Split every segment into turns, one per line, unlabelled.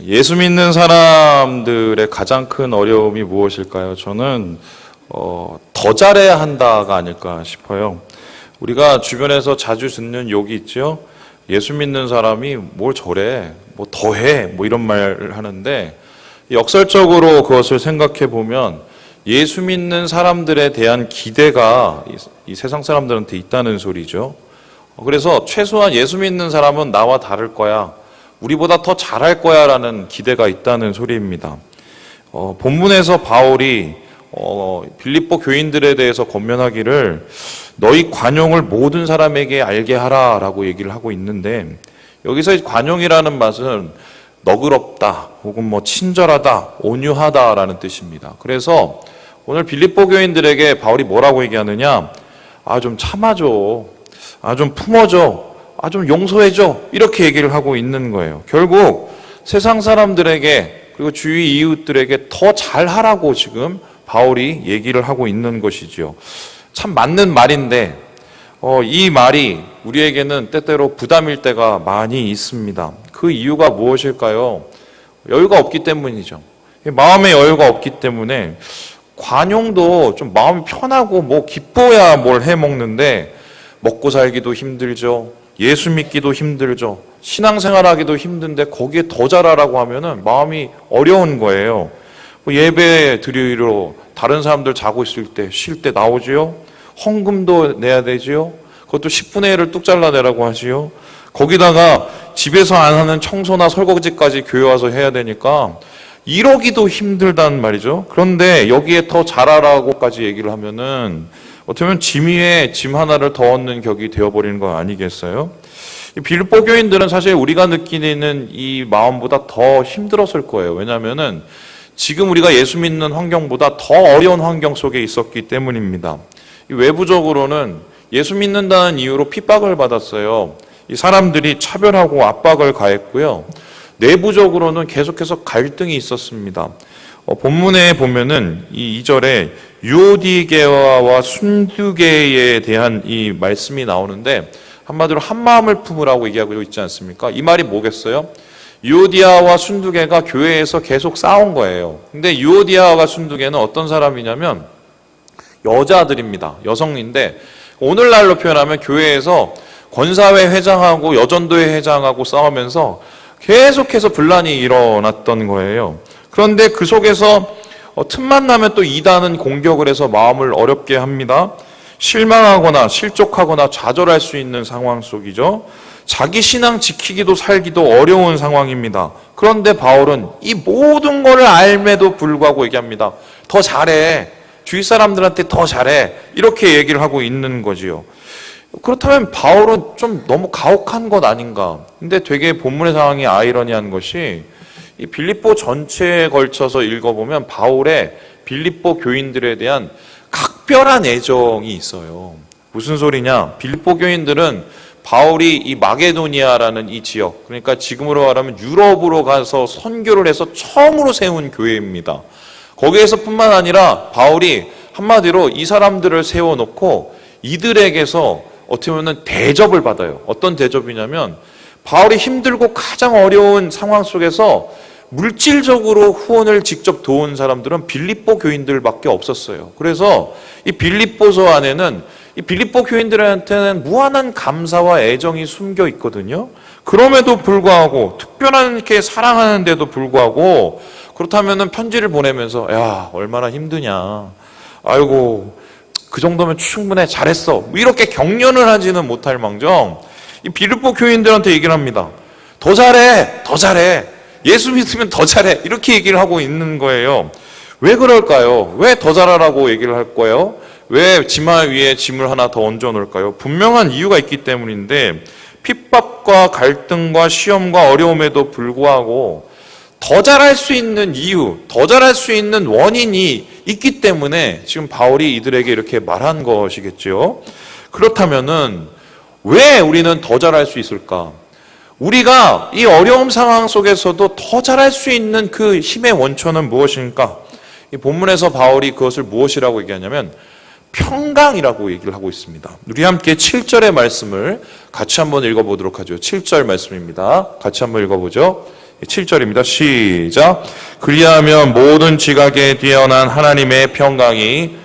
예수 믿는 사람들의 가장 큰 어려움이 무엇일까요? 저는 더 잘해야 한다가 아닐까 싶어요. 우리가 주변에서 자주 듣는 욕이 있죠. 예수 믿는 사람이 뭘 저래, 뭐 더해, 뭐 이런 말을 하는데 역설적으로 그것을 생각해 보면 예수 믿는 사람들에 대한 기대가 이 세상 사람들한테 있다는 소리죠. 그래서 최소한 예수 믿는 사람은 나와 다를 거야, 우리보다 더 잘할 거야 라는 기대가 있다는 소리입니다. 본문에서 바울이 빌립보 교인들에 대해서 권면하기를 너희 관용을 모든 사람에게 알게 하라 라고 얘기를 하고 있는데, 여기서 관용이라는 맛은 너그럽다 혹은 뭐 친절하다, 온유하다 라는 뜻입니다. 그래서 오늘 빌립보 교인들에게 바울이 뭐라고 얘기하느냐, 좀 참아줘, 좀 품어줘, 좀 용서해줘, 이렇게 얘기를 하고 있는 거예요. 결국 세상 사람들에게 그리고 주위 이웃들에게 더 잘하라고 지금 바울이 얘기를 하고 있는 것이지요. 참 맞는 말인데 이 말이 우리에게는 때때로 부담일 때가 많이 있습니다. 그 이유가 무엇일까요? 여유가 없기 때문이죠. 마음의 여유가 없기 때문에 관용도 좀 마음이 편하고 뭐 기뻐야 뭘 해먹는데 먹고 살기도 힘들죠. 예수 믿기도 힘들죠. 신앙생활하기도 힘든데 거기에 더 잘하라고 하면은 마음이 어려운 거예요. 예배 드리러 다른 사람들 자고 있을 때 쉴 때 나오지요. 헌금도 내야 되지요. 그것도 10분의 1을 뚝 잘라내라고 하지요. 거기다가 집에서 안 하는 청소나 설거지까지 교회 와서 해야 되니까 이러기도 힘들단 말이죠. 그런데 여기에 더 잘하라고까지 얘기를 하면은 어떻게 보면 짐 위에 짐 하나를 더 얻는 격이 되어버리는 거 아니겠어요? 빌립보 교인들은 사실 우리가 느끼는 이 마음보다 더 힘들었을 거예요. 왜냐하면은 지금 우리가 예수 믿는 환경보다 더 어려운 환경 속에 있었기 때문입니다. 외부적으로는 예수 믿는다는 이유로 핍박을 받았어요. 이 사람들이 차별하고 압박을 가했고요. 내부적으로는 계속해서 갈등이 있었습니다. 본문에 보면은 이 2절에 유오디게와 순두게에 대한 이 말씀이 나오는데 한마디로 한 마음을 품으라고 얘기하고 있지 않습니까? 이 말이 뭐겠어요? 유오디아와 순두게가 교회에서 계속 싸운 거예요. 근데 유오디아와 순두게는 어떤 사람이냐면 여자들입니다. 여성인데 오늘날로 표현하면 교회에서 권사회 회장하고 여전도회 회장하고 싸우면서 계속해서 분란이 일어났던 거예요. 그런데 그 속에서 틈만 나면 또 이단은 공격을 해서 마음을 어렵게 합니다. 실망하거나 실족하거나 좌절할 수 있는 상황 속이죠. 자기 신앙 지키기도 살기도 어려운 상황입니다. 그런데 바울은 이 모든 걸 알매도 불구하고 얘기합니다. 더 잘해. 주위 사람들한테 더 잘해. 이렇게 얘기를 하고 있는 거지요. 그렇다면 바울은 좀 너무 가혹한 것 아닌가? 근데 되게 본문의 상황이 아이러니한 것이 이 빌립보 전체에 걸쳐서 읽어보면 바울의 빌립보 교인들에 대한 각별한 애정이 있어요. 무슨 소리냐? 빌립보 교인들은 바울이 이 마게도니아라는 이 지역, 그러니까 지금으로 말하면 유럽으로 가서 선교를 해서 처음으로 세운 교회입니다. 거기에서뿐만 아니라 바울이 한마디로 이 사람들을 세워놓고 이들에게서 어떻게 보면 대접을 받아요. 어떤 대접이냐면 바울이 힘들고 가장 어려운 상황 속에서 물질적으로 후원을 직접 도운 사람들은 빌립보 교인들밖에 없었어요. 그래서 이 빌립보서 안에는 이 빌립보 교인들한테는 무한한 감사와 애정이 숨겨 있거든요. 그럼에도 불구하고 특별한 이렇게 사랑하는데도 불구하고 그렇다면은 편지를 보내면서 야 얼마나 힘드냐, 아이고 그 정도면 충분해, 잘했어, 뭐 이렇게 격려를 하지는 못할 망정 이 빌립보 교인들한테 얘기를 합니다. 더 잘해, 더 잘해, 예수 믿으면 더 잘해, 이렇게 얘기를 하고 있는 거예요. 왜 그럴까요? 왜 더 잘하라고 얘기를 할 거예요? 왜 지마 위에 짐을 하나 더 얹어 놓을까요? 분명한 이유가 있기 때문인데 핍박과 갈등과 시험과 어려움에도 불구하고 더 잘할 수 있는 이유, 더 잘할 수 있는 원인이 있기 때문에 지금 바울이 이들에게 이렇게 말한 것이겠죠. 그렇다면은 왜 우리는 더 잘할 수 있을까? 우리가 이 어려움 상황 속에서도 더 잘할 수 있는 그 힘의 원천은 무엇일까? 이 본문에서 바울이 그것을 무엇이라고 얘기하냐면 평강이라고 얘기를 하고 있습니다. 우리 함께 7절의 말씀을 같이 한번 읽어보도록 하죠. 7절 말씀입니다. 같이 한번 읽어보죠. 7절입니다. 시작. 그리하면 모든 지각에 뛰어난 하나님의 평강이,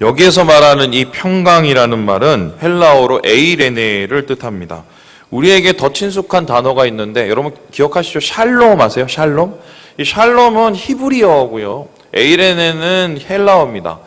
여기에서 말하는 이 평강이라는 말은 헬라어로 에이레네를 뜻합니다. 우리에게 더 친숙한 단어가 있는데 여러분 기억하시죠? 샬롬 아세요? 샬롬? 이 샬롬은 히브리어고요. 에이레네는 헬라어입니다.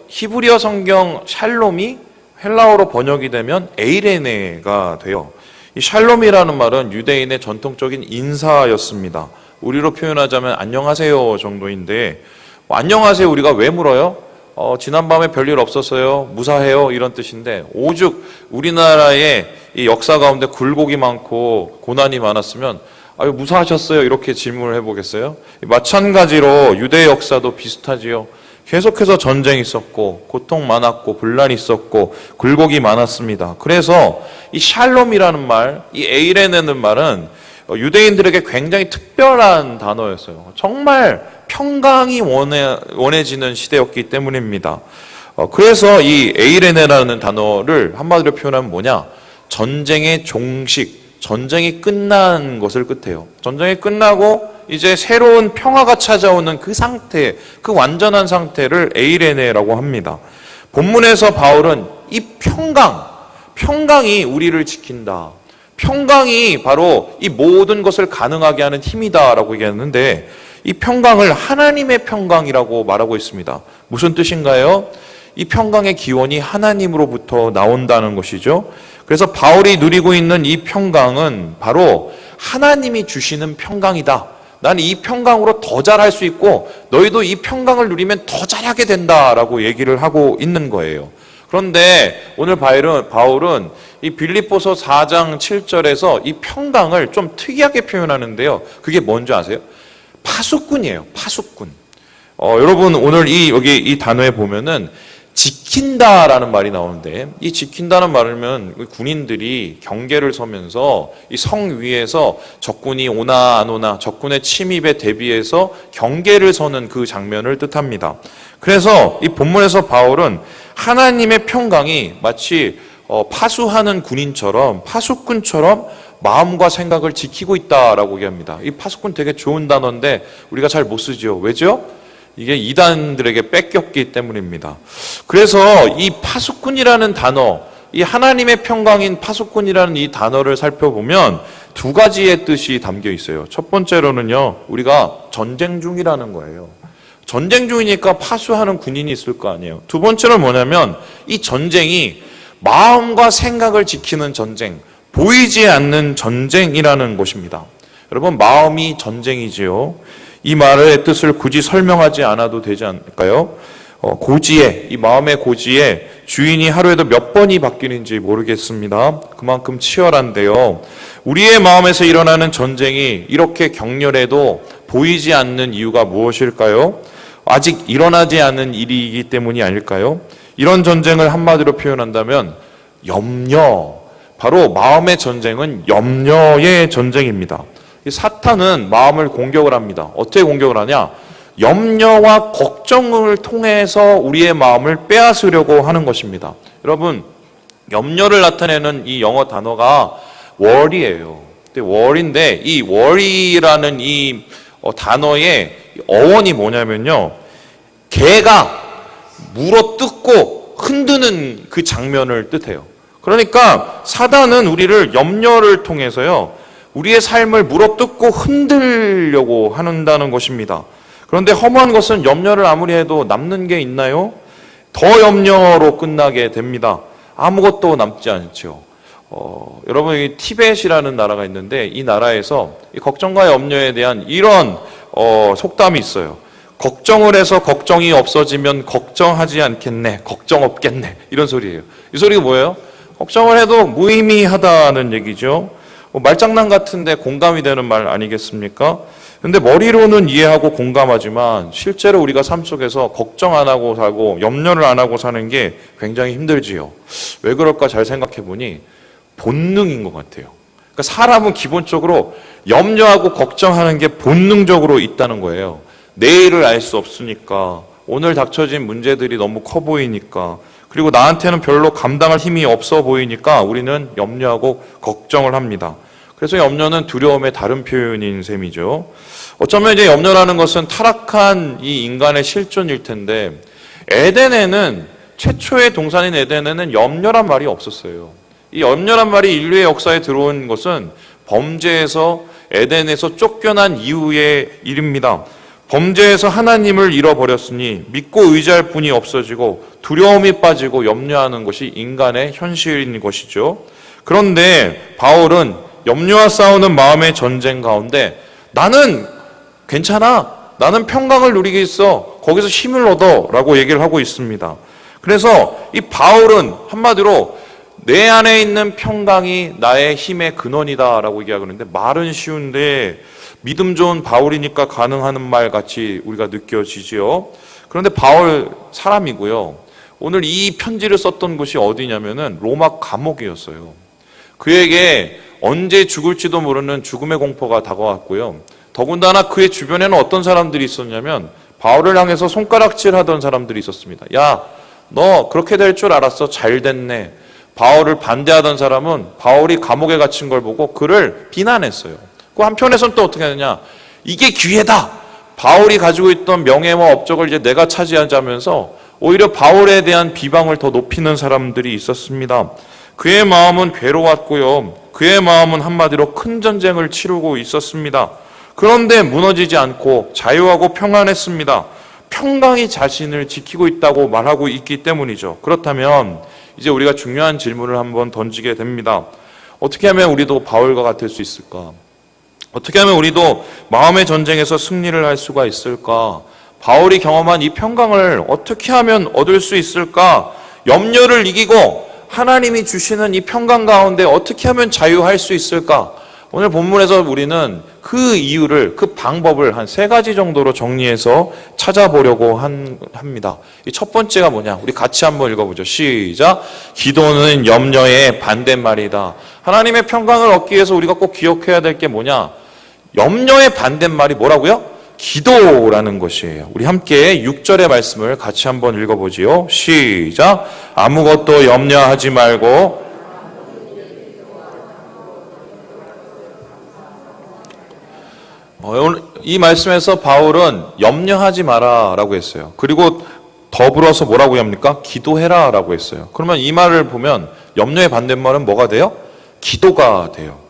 히브리어 성경 샬롬이 헬라어로 번역이 되면 에이레네가 돼요. 이 샬롬이라는 말은 유대인의 전통적인 인사였습니다. 우리로 표현하자면 안녕하세요 정도인데, 안녕하세요 우리가 왜 물어요? 지난밤에 별일 없었어요? 무사해요? 이런 뜻인데, 오죽 우리나라의 이 역사 가운데 굴곡이 많고 고난이 많았으면 아유 무사하셨어요? 이렇게 질문을 해보겠어요? 마찬가지로 유대 역사도 비슷하지요. 계속해서 전쟁이 있었고 고통 많았고 분란이 있었고 굴곡이 많았습니다. 그래서 이 샬롬이라는 말, 이 에이레네는 말은 유대인들에게 굉장히 특별한 단어였어요. 정말 평강이 원해지는 시대였기 때문입니다. 그래서 이 에이레네라는 단어를 한마디로 표현하면 뭐냐? 전쟁의 종식, 전쟁이 끝난 것을 뜻해요. 전쟁이 끝나고 이제 새로운 평화가 찾아오는 그 상태, 그 완전한 상태를 에이레네라고 합니다. 본문에서 바울은 이 평강이 우리를 지킨다. 평강이 바로 이 모든 것을 가능하게 하는 힘이다라고 얘기했는데, 이 평강을 하나님의 평강이라고 말하고 있습니다. 무슨 뜻인가요? 이 평강의 기원이 하나님으로부터 나온다는 것이죠. 그래서 바울이 누리고 있는 이 평강은 바로 하나님이 주시는 평강이다. 나는 이 평강으로 더 잘할 수 있고 너희도 이 평강을 누리면 더 잘하게 된다라고 얘기를 하고 있는 거예요. 그런데 오늘 바울은 이 빌립보서 4장 7절에서 이 평강을 좀 특이하게 표현하는데요. 그게 뭔지 아세요? 파수꾼이에요. 파수꾼. 여러분 오늘 여기 이 단어에 보면은 지킨다라는 말이 나오는데, 이 지킨다는 말이면 군인들이 경계를 서면서 이 성 위에서 적군이 오나 안 오나 적군의 침입에 대비해서 경계를 서는 그 장면을 뜻합니다. 그래서 이 본문에서 바울은 하나님의 평강이 마치 파수하는 군인처럼, 파수꾼처럼 마음과 생각을 지키고 있다라고 얘기합니다. 이 파수꾼 되게 좋은 단어인데 우리가 잘 못 쓰죠. 왜죠? 이게 이단들에게 뺏겼기 때문입니다. 그래서 이 파수꾼이라는 단어, 이 하나님의 평강인 파수꾼이라는 이 단어를 살펴보면 두 가지의 뜻이 담겨 있어요. 첫 번째로는요, 우리가 전쟁 중이라는 거예요. 전쟁 중이니까 파수하는 군인이 있을 거 아니에요. 두 번째는 뭐냐면 이 전쟁이 마음과 생각을 지키는 전쟁, 보이지 않는 전쟁이라는 것입니다. 여러분, 마음이 전쟁이지요. 이 말의 뜻을 굳이 설명하지 않아도 되지 않을까요? 고지에, 이 마음의 고지에 주인이 하루에도 몇 번이 바뀌는지 모르겠습니다. 그만큼 치열한데요. 우리의 마음에서 일어나는 전쟁이 이렇게 격렬해도 보이지 않는 이유가 무엇일까요? 아직 일어나지 않은 일이기 때문이 아닐까요? 이런 전쟁을 한마디로 표현한다면 염려, 바로 마음의 전쟁은 염려의 전쟁입니다. 사탄은 마음을 공격을 합니다. 어떻게 공격을 하냐? 염려와 걱정을 통해서 우리의 마음을 빼앗으려고 하는 것입니다. 여러분, 염려를 나타내는 이 영어 단어가 worry예요. worry인데 이 worry라는 이 단어의 어원이 뭐냐면요, 개가 물어뜯고 흔드는 그 장면을 뜻해요. 그러니까 사단은 우리를 염려를 통해서요, 우리의 삶을 물어뜯고 흔들려고 한다는 것입니다. 그런데 허무한 것은 염려를 아무리 해도 남는 게 있나요? 더 염려로 끝나게 됩니다. 아무것도 남지 않죠. 여러분, 이 티벳이라는 나라가 있는데 이 나라에서 이 걱정과 염려에 대한 이런 속담이 있어요. 걱정을 해서 걱정이 없어지면 걱정하지 않겠네, 걱정 없겠네, 이런 소리예요. 이 소리가 뭐예요? 걱정을 해도 무의미하다는 얘기죠. 말장난 같은데 공감이 되는 말 아니겠습니까? 근데 머리로는 이해하고 공감하지만 실제로 우리가 삶 속에서 걱정 안 하고 살고 염려를 안 하고 사는 게 굉장히 힘들지요. 왜 그럴까 잘 생각해 보니 본능인 것 같아요. 그러니까 사람은 기본적으로 염려하고 걱정하는 게 본능적으로 있다는 거예요. 내일을 알 수 없으니까, 오늘 닥쳐진 문제들이 너무 커 보이니까, 그리고 나한테는 별로 감당할 힘이 없어 보이니까 우리는 염려하고 걱정을 합니다. 그래서 염려는 두려움의 다른 표현인 셈이죠. 어쩌면 이제 염려라는 것은 타락한 이 인간의 실존일 텐데, 에덴에는, 최초의 동산인 에덴에는 염려란 말이 없었어요. 이 염려란 말이 인류의 역사에 들어온 것은 범죄에서, 에덴에서 쫓겨난 이후의 일입니다. 범죄에서 하나님을 잃어버렸으니 믿고 의지할 분이 없어지고 두려움이 빠지고 염려하는 것이 인간의 현실인 것이죠. 그런데 바울은 염려와 싸우는 마음의 전쟁 가운데 나는 괜찮아, 나는 평강을 누리고 있어, 거기서 힘을 얻어 라고 얘기를 하고 있습니다. 그래서 이 바울은 한마디로 내 안에 있는 평강이 나의 힘의 근원이다 라고 얘기하고 있는데, 말은 쉬운데 믿음 좋은 바울이니까 가능한 말 같이 우리가 느껴지지요. 그런데 바울 사람이고요. 오늘 이 편지를 썼던 곳이 어디냐면은 로마 감옥이었어요. 그에게 언제 죽을지도 모르는 죽음의 공포가 다가왔고요. 더군다나 그의 주변에는 어떤 사람들이 있었냐면 바울을 향해서 손가락질 하던 사람들이 있었습니다. 야, 너 그렇게 될 줄 알았어? 잘 됐네. 바울을 반대하던 사람은 바울이 감옥에 갇힌 걸 보고 그를 비난했어요. 그 한편에서는 또 어떻게 하느냐, 이게 기회다, 바울이 가지고 있던 명예와 업적을 이제 내가 차지하자면서 오히려 바울에 대한 비방을 더 높이는 사람들이 있었습니다. 그의 마음은 괴로웠고요, 그의 마음은 한마디로 큰 전쟁을 치르고 있었습니다. 그런데 무너지지 않고 자유하고 평안했습니다. 평강이 자신을 지키고 있다고 말하고 있기 때문이죠. 그렇다면 이제 우리가 중요한 질문을 한번 던지게 됩니다. 어떻게 하면 우리도 바울과 같을 수 있을까? 어떻게 하면 우리도 마음의 전쟁에서 승리를 할 수가 있을까? 바울이 경험한 이 평강을 어떻게 하면 얻을 수 있을까? 염려를 이기고 하나님이 주시는 이 평강 가운데 어떻게 하면 자유할 수 있을까? 오늘 본문에서 우리는 그 이유를, 그 방법을 한 3가지 정도로 정리해서 찾아보려고 합니다. 이 첫 번째가 뭐냐? 우리 같이 한번 읽어보죠. 시작. 기도는 염려의 반대말이다. 하나님의 평강을 얻기 위해서 우리가 꼭 기억해야 될 게 뭐냐? 염려의 반대말이 뭐라고요? 기도라는 것이에요. 우리 함께 6절의 말씀을 같이 한번 읽어보지요. 시작. 아무것도 염려하지 말고 이 말씀에서 바울은 염려하지 마라 라고 했어요. 그리고 더불어서 뭐라고 합니까? 기도해라 라고 했어요. 그러면 이 말을 보면 염려의 반대말은 뭐가 돼요? 기도가 돼요.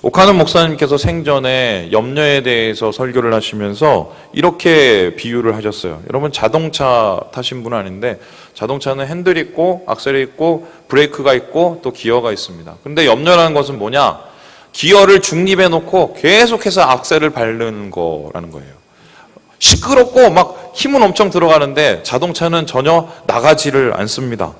오카는 목사님께서 생전에 염려에 대해서 설교를 하시면서 이렇게 비유를 하셨어요. 여러분 자동차 타신 분 아닌데, 자동차는 핸들이 있고 악셀이 있고 브레이크가 있고 또 기어가 있습니다. 근데 염려라는 것은 뭐냐? 기어를 중립에 놓고 계속해서 악셀을 밟는 거라는 거예요. 시끄럽고 막 힘은 엄청 들어가는데 자동차는 전혀 나가지를 않습니다.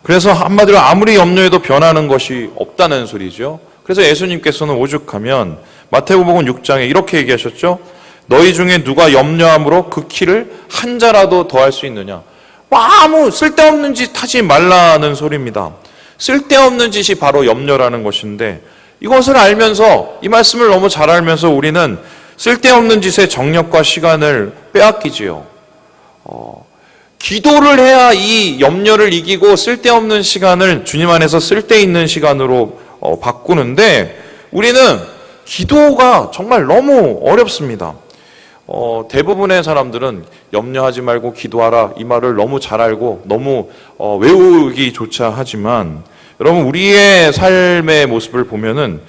그래서 한마디로 아무리 염려해도 변하는 것이 없다는 소리죠. 그래서 예수님께서는 오죽하면 마태복음 6장에 이렇게 얘기하셨죠. 너희 중에 누가 염려함으로 그 키를 한 자라도 더할 수 있느냐. 아무 쓸데없는 짓 하지 말라는 소리입니다. 쓸데없는 짓이 바로 염려라는 것인데, 이것을 알면서, 이 말씀을 너무 잘 알면서 우리는 쓸데없는 짓에 정력과 시간을 빼앗기지요. 기도를 해야 이 염려를 이기고 쓸데없는 시간을 주님 안에서 쓸데있는 시간으로 바꾸는데, 우리는 기도가 정말 너무 어렵습니다. 대부분의 사람들은 염려하지 말고 기도하라 이 말을 너무 잘 알고 너무 외우기조차 하지만, 여러분 우리의 삶의 모습을 보면은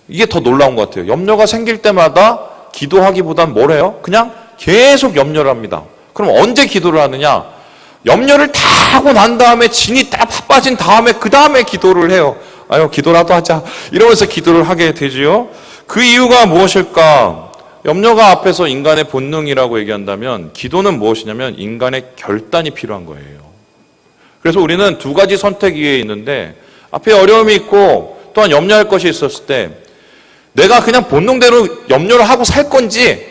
이게 더 놀라운 것 같아요. 염려가 생길 때마다 기도하기보단 뭘 해요? 그냥 계속 염려를 합니다. 그럼 언제 기도를 하느냐? 염려를 다 하고 난 다음에 진이 다 바빠진 다음에 그 다음에 기도를 해요. 아유, 기도라도 하자 이러면서 기도를 하게 되지요. 그 이유가 무엇일까? 염려가 앞에서 인간의 본능이라고 얘기한다면, 기도는 무엇이냐면 인간의 결단이 필요한 거예요. 그래서 우리는 2가지 선택 위에 있는데, 앞에 어려움이 있고 또한 염려할 것이 있었을 때 내가 그냥 본능대로 염려를 하고 살 건지,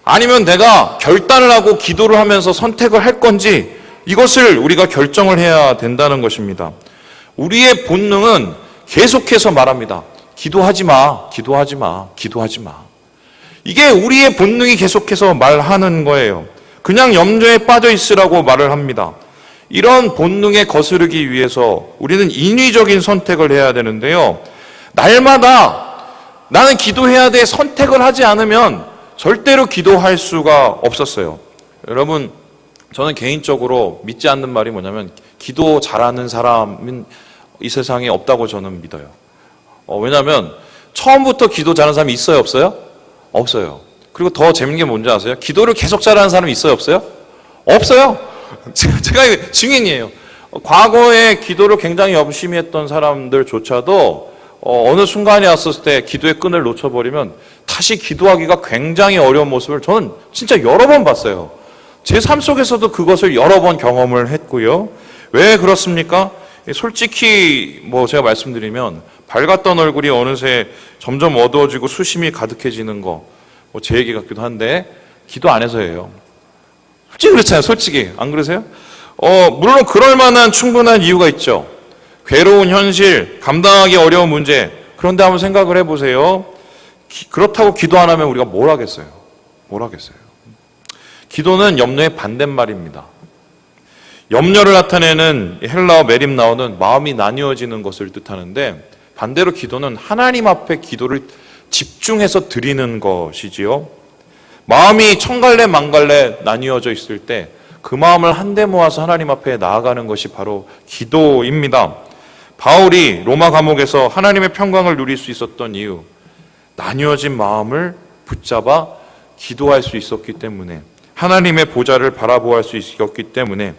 아니면 내가 결단을 하고 기도를 하면서 선택을 할 건지, 이것을 우리가 결정을 해야 된다는 것입니다. 우리의 본능은 계속해서 말합니다. 기도하지 마, 기도하지 마, 기도하지 마. 이게 우리의 본능이 계속해서 말하는 거예요. 그냥 염려에 빠져 있으라고 말을 합니다. 이런 본능에 거스르기 위해서 우리는 인위적인 선택을 해야 되는데요. 날마다 나는 기도해야 돼 선택을 하지 않으면 절대로 기도할 수가 없었어요. 여러분, 저는 개인적으로 믿지 않는 말이 뭐냐면 기도 잘하는 사람은 이 세상에 없다고 저는 믿어요. 왜냐하면 처음부터 기도 잘하는 사람이 있어요, 없어요? 없어요. 그리고 더 재밌는 게 뭔지 아세요? 기도를 계속 잘하는 사람이 있어요, 없어요? 없어요. 제가 증인이에요. 과거에 기도를 굉장히 열심히 했던 사람들조차도 어느 순간이 왔을 때 기도의 끈을 놓쳐버리면 다시 기도하기가 굉장히 어려운 모습을 저는 진짜 여러 번 봤어요. 제 삶 속에서도 그것을 여러 번 경험을 했고요. 왜 그렇습니까? 솔직히 제가 말씀드리면 밝았던 얼굴이 어느새 점점 어두워지고 수심이 가득해지는 거 제 얘기 같기도 한데 기도 안 해서예요. 솔직히 그렇잖아요. 솔직히 안 그러세요? 물론 그럴 만한 충분한 이유가 있죠. 괴로운 현실, 감당하기 어려운 문제. 그런데 한번 생각을 해보세요. 그렇다고 기도 안 하면 우리가 뭘 하겠어요? 뭘 하겠어요? 기도는 염려의 반대말입니다. 염려를 나타내는 헬라어 메림나오는 마음이 나뉘어지는 것을 뜻하는데 반대로 기도는 하나님 앞에 기도를 집중해서 드리는 것이지요. 마음이 천갈래 만갈래 나뉘어져 있을 때 그 마음을 한데 모아서 하나님 앞에 나아가는 것이 바로 기도입니다. 바울이 로마 감옥에서 하나님의 평강을 누릴 수 있었던 이유, 나뉘어진 마음을 붙잡아 기도할 수 있었기 때문에, 하나님의 보좌를 바라보할 수 있었기 때문에,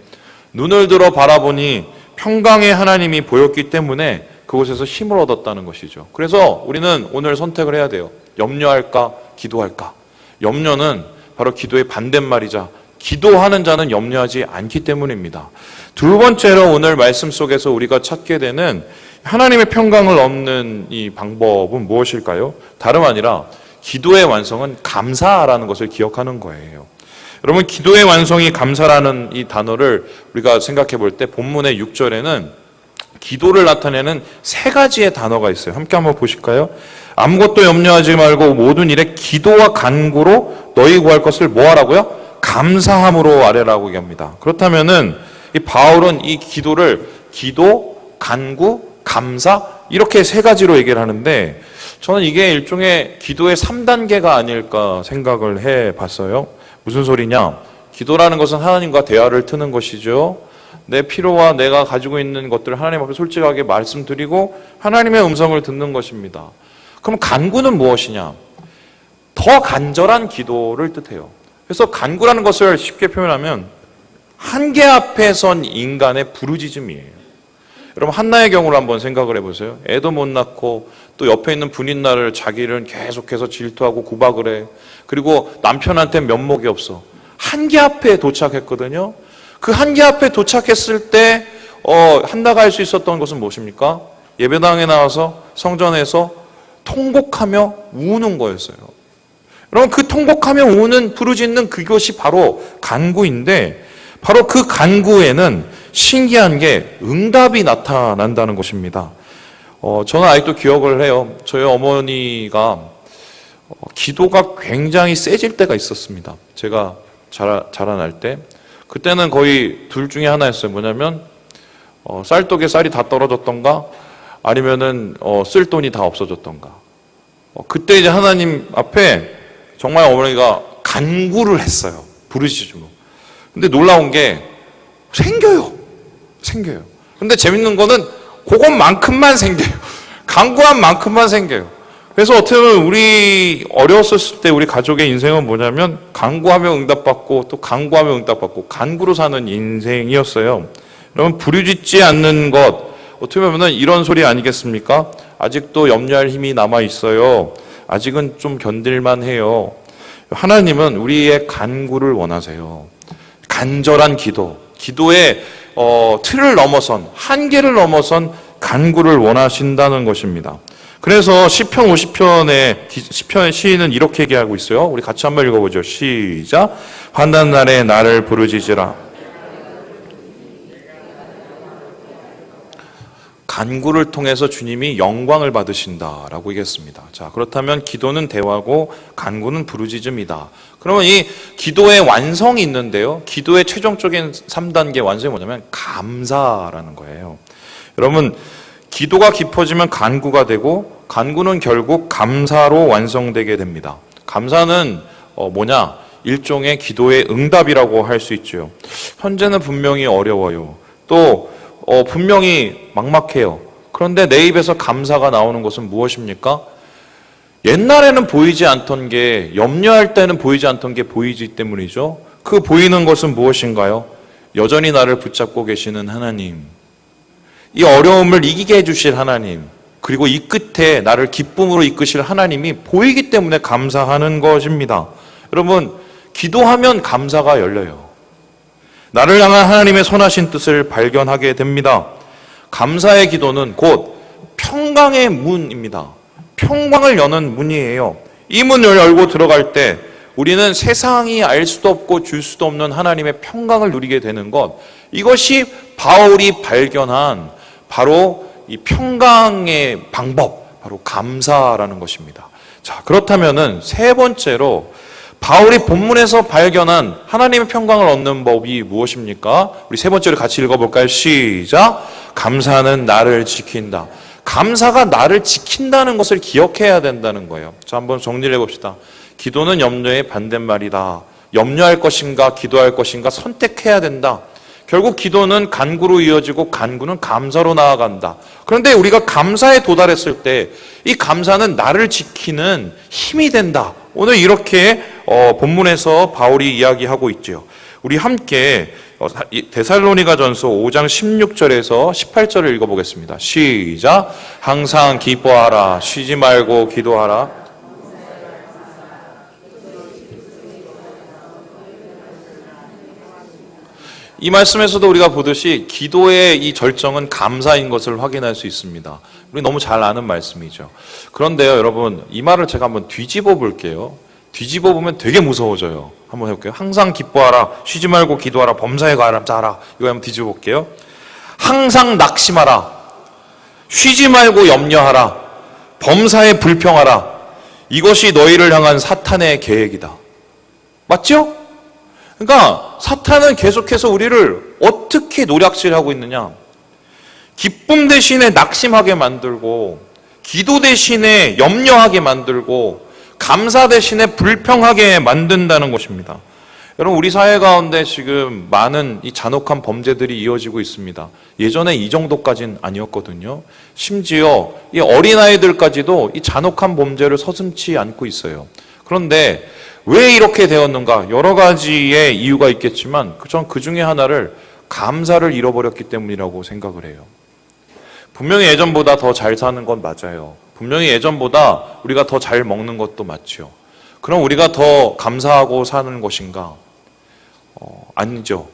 눈을 들어 바라보니 평강의 하나님이 보였기 때문에 그곳에서 힘을 얻었다는 것이죠. 그래서 우리는 오늘 선택을 해야 돼요. 염려할까? 기도할까? 염려는 바로 기도의 반대말이자 기도하는 자는 염려하지 않기 때문입니다. 두 번째로 오늘 말씀 속에서 우리가 찾게 되는 하나님의 평강을 얻는 이 방법은 무엇일까요? 다름 아니라 기도의 완성은 감사라는 것을 기억하는 거예요. 여러분, 기도의 완성이 감사라는 이 단어를 우리가 생각해 볼 때 본문의 6절에는 기도를 나타내는 세 가지의 단어가 있어요. 함께 한번 보실까요? 아무것도 염려하지 말고 모든 일에 기도와 간구로 너희 구할 것을 뭐 하라고요? 감사함으로 아뢰라고 얘기합니다. 그렇다면은 이 바울은 이 기도를 기도, 간구, 감사 이렇게 세 가지로 얘기를 하는데 저는 이게 일종의 기도의 3단계가 아닐까 생각을 해 봤어요. 무슨 소리냐? 기도라는 것은 하나님과 대화를 트는 것이죠. 내 필요와 내가 가지고 있는 것들을 하나님 앞에 솔직하게 말씀드리고 하나님의 음성을 듣는 것입니다. 그럼 간구는 무엇이냐? 더 간절한 기도를 뜻해요. 그래서 간구라는 것을 쉽게 표현하면 한계 앞에 선 인간의 부르짖음이에요. 여러분, 한나의 경우를 한번 생각을 해보세요. 애도 못 낳고 또 옆에 있는 분인나를 자기를 계속해서 질투하고 구박을 해. 그리고 남편한테 면목이 없어. 한계 앞에 도착했거든요. 그 한계 앞에 도착했을 때 한나가 할 수 있었던 것은 무엇입니까? 예배당에 나와서 성전에서 통곡하며 우는 거였어요. 여러분, 그 통곡하며 우는 부르짖는 그것이 바로 간구인데 바로 그 간구에는 신기한 게 응답이 나타난다는 것입니다. 저는 아직도 기억을 해요. 저희 어머니가 기도가 굉장히 세질 때가 있었습니다. 제가 자라날 때. 그때는 거의 둘 중에 하나였어요. 뭐냐면 쌀떡에 쌀이 다 떨어졌던가 아니면은 쓸 돈이 다 없어졌던가. 그때 이제 하나님 앞에 정말 어머니가 간구를 했어요. 부르짖음으로. 근데 놀라운 게 생겨요. 근데 재밌는 거는 그것만큼만 생겨요. 간구한 만큼만 생겨요. 그래서 어떻게 보면 우리 어려웠을 때 우리 가족의 인생은 뭐냐면 간구하며 응답받고 또 간구하며 응답받고 간구로 사는 인생이었어요. 여러분, 부르짖지 않는 것 어떻게 보면 이런 소리 아니겠습니까? 아직도 염려할 힘이 남아 있어요. 아직은 좀 견딜만 해요. 하나님은 우리의 간구를 원하세요. 간절한 기도, 기도의 틀을 넘어선, 한계를 넘어선 간구를 원하신다는 것입니다. 그래서 시편 50편의 시편 시인은 이렇게 얘기하고 있어요. 우리 같이 한번 읽어보죠. 시작. 환난 날에 나를 부르짖으라. 간구를 통해서 주님이 영광을 받으신다라고 얘기했습니다. 자, 그렇다면 기도는 대화고 간구는 부르짖음이다. 그러면 이 기도의 완성이 있는데요. 기도의 최종적인 3단계 완성이 뭐냐면 감사라는 거예요. 여러분, 기도가 깊어지면 간구가 되고 간구는 결국 감사로 완성되게 됩니다. 감사는 뭐냐? 일종의 기도의 응답이라고 할 수 있죠. 현재는 분명히 어려워요. 또 분명히 막막해요. 그런데 내 입에서 감사가 나오는 것은 무엇입니까? 옛날에는 보이지 않던 게, 염려할 때는 보이지 않던 게 보이기 때문이죠. 그 보이는 것은 무엇인가요? 여전히 나를 붙잡고 계시는 하나님, 이 어려움을 이기게 해주실 하나님, 그리고 이 끝에 나를 기쁨으로 이끄실 하나님이 보이기 때문에 감사하는 것입니다. 여러분, 기도하면 감사가 열려요. 나를 향한 하나님의 선하신 뜻을 발견하게 됩니다. 감사의 기도는 곧 평강의 문입니다. 평강을 여는 문이에요. 이 문을 열고 들어갈 때 우리는 세상이 알 수도 없고 줄 수도 없는 하나님의 평강을 누리게 되는 것, 이것이 바울이 발견한 바로 이 평강의 방법, 바로 감사라는 것입니다. 자, 그렇다면은 세 번째로 바울이 본문에서 발견한 하나님의 평강을 얻는 법이 무엇입니까? 우리 세 번째로 같이 읽어볼까요? 시작! 감사는 나를 지킨다. 감사가 나를 지킨다는 것을 기억해야 된다는 거예요. 자, 한번 정리를 해봅시다. 기도는 염려의 반대말이다. 염려할 것인가 기도할 것인가 선택해야 된다. 결국 기도는 간구로 이어지고 간구는 감사로 나아간다. 그런데 우리가 감사에 도달했을 때 이 감사는 나를 지키는 힘이 된다. 오늘 이렇게 본문에서 바울이 이야기하고 있죠. 우리 함께 데살로니가전서 5장 16절에서 18절을 읽어보겠습니다. 시작! 항상 기뻐하라. 쉬지 말고 기도하라. 이 말씀에서도 우리가 보듯이 기도의 이 절정은 감사인 것을 확인할 수 있습니다. 우리 너무 잘 아는 말씀이죠. 그런데요, 여러분, 이 말을 제가 한번 뒤집어 볼게요. 뒤집어 보면 되게 무서워져요. 한번 해볼게요. 항상 기뻐하라. 쉬지 말고 기도하라. 범사에 감사하라. 이거 한번 뒤집어 볼게요. 항상 낙심하라. 쉬지 말고 염려하라. 범사에 불평하라. 이것이 너희를 향한 사탄의 계획이다. 맞죠? 그러니까 사탄은 계속해서 우리를 어떻게 노략질하고 있느냐? 기쁨 대신에 낙심하게 만들고, 기도 대신에 염려하게 만들고, 감사 대신에 불평하게 만든다는 것입니다. 여러분, 우리 사회 가운데 지금 많은 이 잔혹한 범죄들이 이어지고 있습니다. 예전에 이 정도까지는 아니었거든요. 심지어 이 어린아이들까지도 이 잔혹한 범죄를 서슴지 않고 있어요. 그런데 왜 이렇게 되었는가? 여러 가지의 이유가 있겠지만 전 그 중에 하나를 감사를 잃어버렸기 때문이라고 생각을 해요. 분명히 예전보다 더 잘 사는 건 맞아요. 분명히 예전보다 우리가 더 잘 먹는 것도 맞죠. 그럼 우리가 더 감사하고 사는 것인가? 아니죠.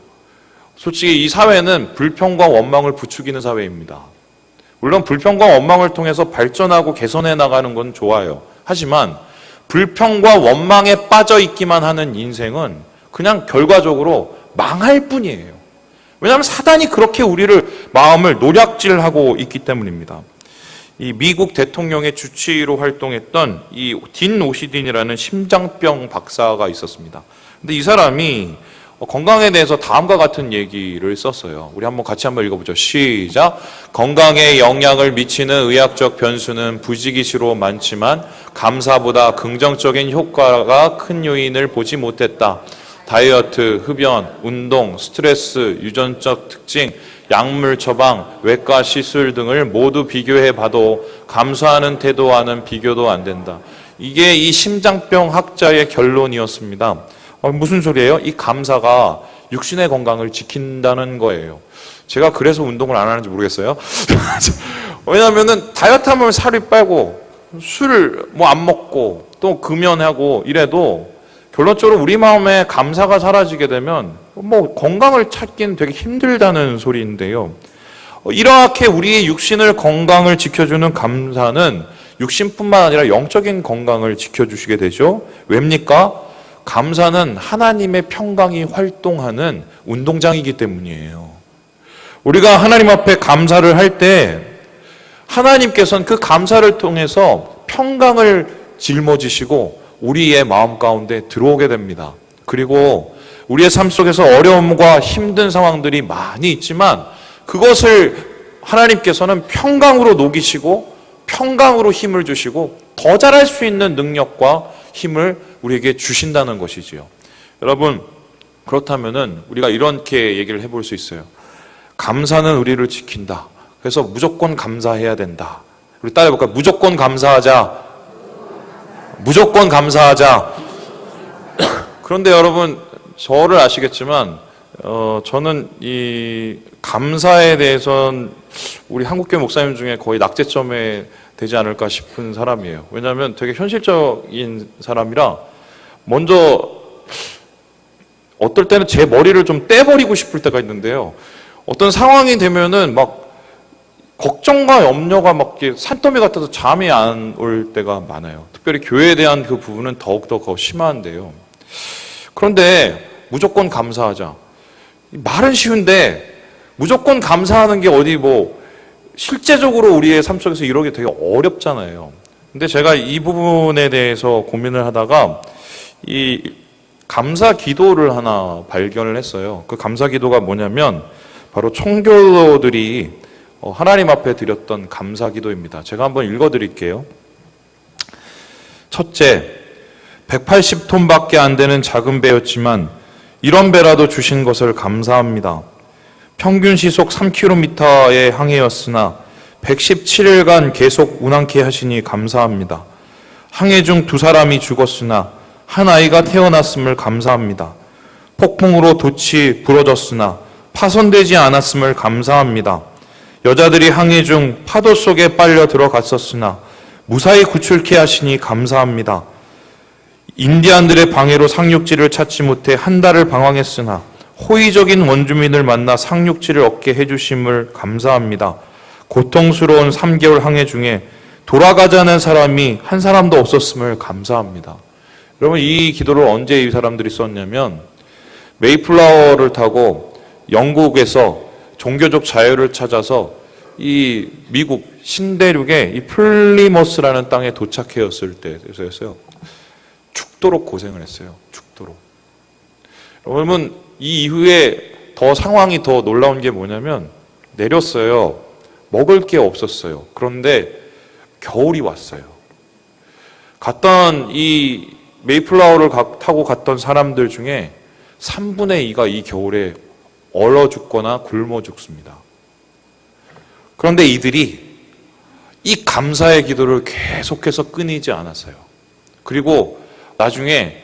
솔직히 이 사회는 불평과 원망을 부추기는 사회입니다. 물론 불평과 원망을 통해서 발전하고 개선해 나가는 건 좋아요. 하지만 불평과 원망에 빠져 있기만 하는 인생은 그냥 결과적으로 망할 뿐이에요. 왜냐하면 사단이 그렇게 우리를 마음을 노략질하고 있기 때문입니다. 이 미국 대통령의 주치의로 활동했던 이 딘 오시딘이라는 심장병 박사가 있었습니다. 근데 이 사람이 건강에 대해서 다음과 같은 얘기를 썼어요. 우리 같이 한번 읽어보죠. 시작! 건강에 영향을 미치는 의학적 변수는 부지기수로 많지만 감사보다 긍정적인 효과가 큰 요인을 보지 못했다. 다이어트, 흡연, 운동, 스트레스, 유전적 특징, 약물 처방, 외과 시술 등을 모두 비교해 봐도 감사하는 태도와는 비교도 안 된다. 이게 이 심장병 학자의 결론이었습니다. 무슨 소리예요? 이 감사가 육신의 건강을 지킨다는 거예요. 제가 그래서 운동을 안 하는지 모르겠어요. 왜냐하면 다이어트 하면 살이 빼고 술 안 먹고 또 금연하고 이래도 결론적으로 우리 마음에 감사가 사라지게 되면 건강을 찾기는 되게 힘들다는 소리인데요. 이렇게 우리의 육신을 건강을 지켜주는 감사는 육신뿐만 아니라 영적인 건강을 지켜주시게 되죠. 왜입니까? 감사는 하나님의 평강이 활동하는 운동장이기 때문이에요. 우리가 하나님 앞에 감사를 할 때 하나님께서는 그 감사를 통해서 평강을 짊어지시고 우리의 마음 가운데 들어오게 됩니다. 그리고 우리의 삶 속에서 어려움과 힘든 상황들이 많이 있지만 그것을 하나님께서는 평강으로 녹이시고 평강으로 힘을 주시고 더 잘할 수 있는 능력과 힘을 우리에게 주신다는 것이지요. 여러분, 그렇다면은 우리가 이렇게 얘기를 해볼 수 있어요. 감사는 우리를 지킨다. 그래서 무조건 감사해야 된다. 우리 따라해볼까요? 무조건 감사하자. 무조건 감사하자. 그런데 여러분, 저를 아시겠지만 저는 이 감사에 대해서는 우리 한국교회 목사님 중에 거의 낙제점에 되지 않을까 싶은 사람이에요. 왜냐하면 되게 현실적인 사람이라 먼저 어떨 때는 제 머리를 좀 떼버리고 싶을 때가 있는데요. 어떤 상황이 되면은 막 걱정과 염려가 막 산더미 같아서 잠이 안 올 때가 많아요. 특별히 교회에 대한 그 부분은 더욱더 심한데요. 그런데 무조건 감사하자. 말은 쉬운데 무조건 감사하는 게 어디 실제적으로 우리의 삶 속에서 이러기 되게 어렵잖아요. 근데 제가 이 부분에 대해서 고민을 하다가 이 감사 기도를 하나 발견을 했어요. 그 감사 기도가 뭐냐면 바로 청교도들이 하나님 앞에 드렸던 감사 기도입니다. 제가 한번 읽어 드릴게요. 첫째, 180톤밖에 안 되는 작은 배였지만 이런 배라도 주신 것을 감사합니다. 평균 시속 3km의 항해였으나 117일간 계속 운항케 하시니 감사합니다. 항해 중 2사람이 죽었으나 한 아이가 태어났음을 감사합니다. 폭풍으로 돛이 부러졌으나 파손되지 않았음을 감사합니다. 여자들이 항해 중 파도 속에 빨려 들어갔었으나 무사히 구출케 하시니 감사합니다. 인디안들의 방해로 상륙지를 찾지 못해 한 달을 방황했으나 호의적인 원주민을 만나 상륙지를 얻게 해주심을 감사합니다. 고통스러운 3개월 항해 중에 돌아가자는 사람이 한 사람도 없었음을 감사합니다. 여러분, 이 기도를 언제 이 사람들이 썼냐면 메이플라워를 타고 영국에서 종교적 자유를 찾아서 이 미국 신대륙의 이 플리머스라는 땅에 도착했을 때였어요. 죽도록 고생을 했어요. 죽도록. 여러분, 이 이후에 상황이 더 놀라운 게 뭐냐면 내렸어요. 먹을 게 없었어요. 그런데 겨울이 왔어요. 갔던 이 메이플라워를 타고 갔던 사람들 중에 3분의 2가 이 겨울에 얼어 죽거나 굶어 죽습니다. 그런데 이들이 이 감사의 기도를 계속해서 끊이지 않았어요. 그리고 나중에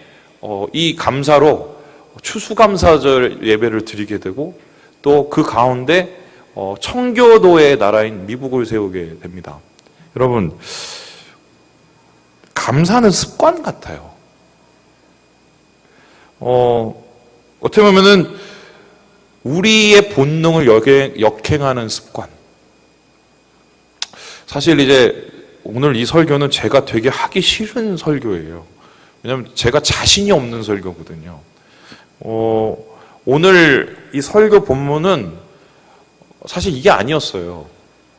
이 감사로 추수감사절 예배를 드리게 되고 또 그 가운데 청교도의 나라인 미국을 세우게 됩니다. 여러분, 감사는 습관 같아요. 어떻게 보면은 우리의 본능을 역행하는 습관. 사실 이제 오늘 이 설교는 제가 되게 하기 싫은 설교예요. 왜냐하면 제가 자신이 없는 설교거든요. 오늘 이 설교 본문은 사실 이게 아니었어요.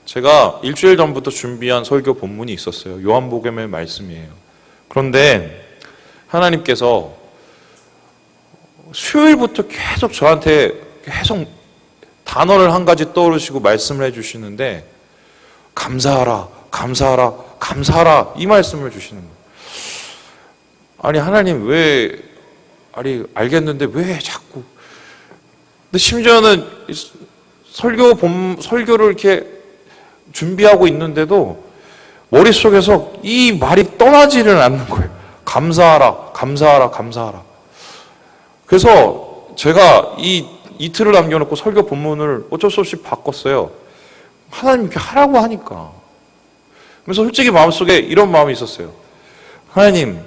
제가 일주일 전부터 준비한 설교 본문이 있었어요. 요한복음의 말씀이에요. 그런데 하나님께서 수요일부터 계속 저한테 계속 단어를 한 가지 떠오르시고 말씀을 해주시는데 감사하라, 감사하라, 감사하라 이 말씀을 주시는 거예요. 아니 하나님 알겠는데 왜 자꾸 근데 심지어는 설교를 이렇게 준비하고 있는데도 머릿속에서 이 말이 떠나지를 않는 거예요. 감사하라, 감사하라, 감사하라. 그래서 제가 이틀을 남겨놓고 설교 본문을 어쩔 수 없이 바꿨어요. 하나님 이렇게 하라고 하니까. 그래서 솔직히 마음속에 이런 마음이 있었어요. 하나님,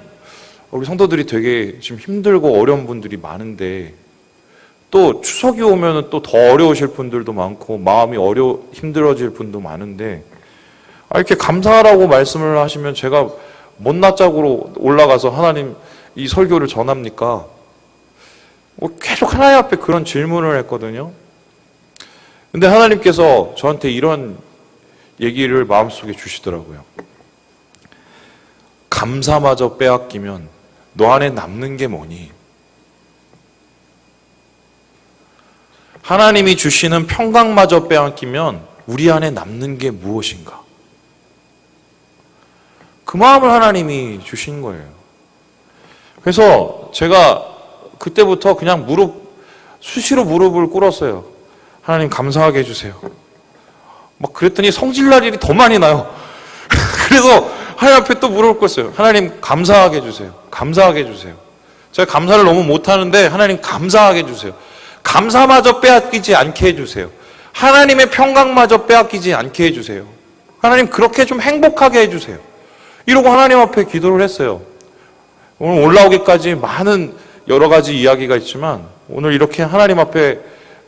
우리 성도들이 되게 지금 힘들고 어려운 분들이 많은데 또 추석이 오면 또 더 어려우실 분들도 많고 마음이 힘들어질 분도 많은데 이렇게 감사하라고 말씀을 하시면 제가 못난 짝으로 올라가서 하나님 이 설교를 전합니까? 계속 하나님 앞에 그런 질문을 했거든요. 근데 하나님께서 저한테 이런 얘기를 마음속에 주시더라고요. 감사마저 빼앗기면 너 안에 남는 게 뭐니? 하나님이 주시는 평강마저 빼앗기면 우리 안에 남는 게 무엇인가? 그 마음을 하나님이 주신 거예요. 그래서 제가 그때부터 그냥 수시로 무릎을 꿇었어요. 하나님 감사하게 해주세요. 막 그랬더니 성질날 일이 더 많이 나요. 그래서 하나님 앞에 또 무릎을 꿇었어요. 하나님 감사하게 해주세요. 감사하게 해주세요. 제가 감사를 너무 못하는데 하나님 감사하게 해주세요. 감사마저 빼앗기지 않게 해주세요. 하나님의 평강마저 빼앗기지 않게 해주세요. 하나님 그렇게 좀 행복하게 해주세요. 이러고 하나님 앞에 기도를 했어요. 오늘 올라오기까지 많은 여러 가지 이야기가 있지만 오늘 이렇게 하나님 앞에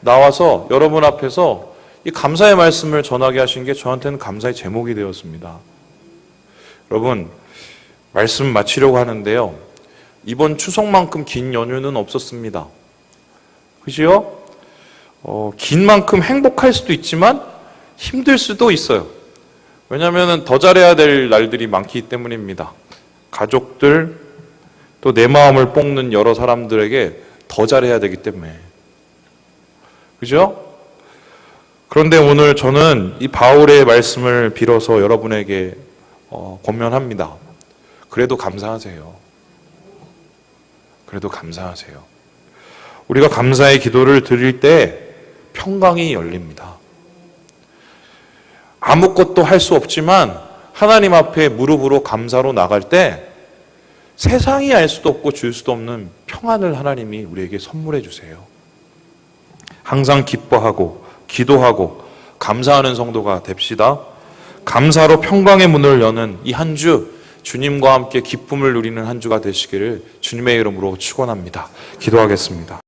나와서 여러분 앞에서 이 감사의 말씀을 전하게 하신 게 저한테는 감사의 제목이 되었습니다. 여러분, 말씀 마치려고 하는데요. 이번 추석만큼 긴 연휴는 없었습니다. 그죠? 긴 만큼 행복할 수도 있지만 힘들 수도 있어요. 왜냐하면 더 잘해야 될 날들이 많기 때문입니다. 가족들, 또 내 마음을 볶는 여러 사람들에게 더 잘해야 되기 때문에. 그죠? 그런데 오늘 저는 이 바울의 말씀을 빌어서 여러분에게 권면합니다. 그래도 감사하세요. 그래도 감사하세요. 우리가 감사의 기도를 드릴 때 평강이 열립니다. 아무것도 할 수 없지만 하나님 앞에 무릎으로 감사로 나갈 때 세상이 알 수도 없고 줄 수도 없는 평안을 하나님이 우리에게 선물해 주세요. 항상 기뻐하고 기도하고 감사하는 성도가 됩시다. 감사로 평강의 문을 여는 이 한 주 주님과 함께 기쁨을 누리는 한 주가 되시기를 주님의 이름으로 축원합니다. 기도하겠습니다.